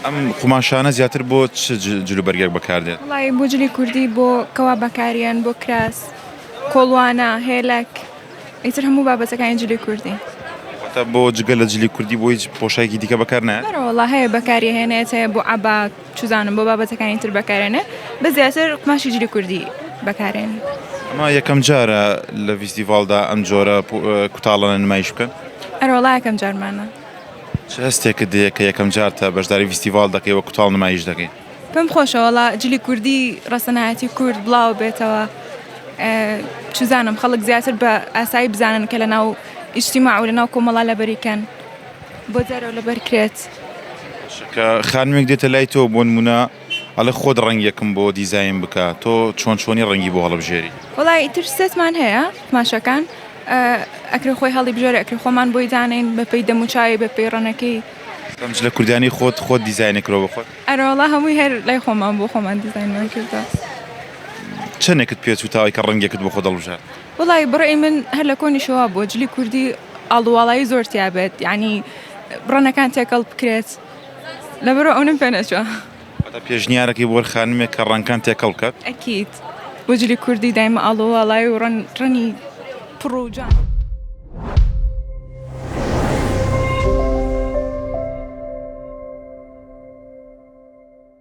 ئەم قوماشانە زیاتر بۆ چ جلوبەرگێک بەکاردێت؟ وڵی بۆ جلی کوردی بۆ کەوا بەکاریان بۆ کراس کۆڵوانە هێلک ئیتر هەموو بابەتەکانی جلی کوردی تا بۆ جگە لە جلی کوردی بۆ هیچ پۆشایکی دیکە بەکار نایێت؟ بەرەوەڵا هەیە بەکاری هێنێت هەیە بۆ عبا چوزانم بۆ بابەتەکانی تر بەکارێنێ بە زیاتر قماشی جلی کوردی بەکارێن. ئەمە یەکەم جارە لە فیستیڤالدا ئەم جۆرە کوتاڵانە نمایش بکەن؟ ئەرۆڵا یەکەم جارمانە. چ هەستێکت دێ کە یەکەم جارتە بەشداری فیستیڤال دەکەی وە کوتاڵ نمایش دەکەی؟ پێم خۆشەوەڵا جلی کوردی ڕەسەنایەتی کورد بڵاو بێتەوە چوزانم خەڵک زیاتر بە ئاسایی بزانن کە لە ناو ئیجتیماع و لە ناو کۆمەڵا لەبەریکەن بۆ جارەوە لەبەرکرێت. کە خانمێک دێتە لای تۆ بۆ نمونە ئەڵێ خۆت ڕەنگێکم بۆ دیزاین بکە تۆ چۆنی ڕەنگی بۆ هەڵبژێری؟ وڵای ئیتر سێتمان هەیە ماشەکان ئەکرێ خۆی هەڵی بژێرە ئەکرێ خۆمان بۆی دانین بەپێی دەموچایی بەپێی ڕەنەکەی. ئەمج لە کوردانی خۆت دیزاینێکرەوە بخۆت؟ ئەرۆڵا هەمووی هەر لای خۆمان بۆ خۆمان دیزاینمان کردە. چەندێکت پێچووتەوەی کە ڕەنگێکت بۆ خۆ دەڵبژار؟ وڵی بڕێی من هەر لە کۆنی شەوا بۆ جلی کوردی ئاڵوواڵایی زۆر تیابێت یعنی ڕەنەکان تێکەڵ بکرێت لەبەرەوە ئەونم پێ نەچووە. پێشنیارێکی بۆ خانمێک کە ڕەنکان تێکەڵ بکات؟ ئەکید بۆ جلی کوردی دایمە ئاڵوواڵایی و ڕەنی پڕ و جان.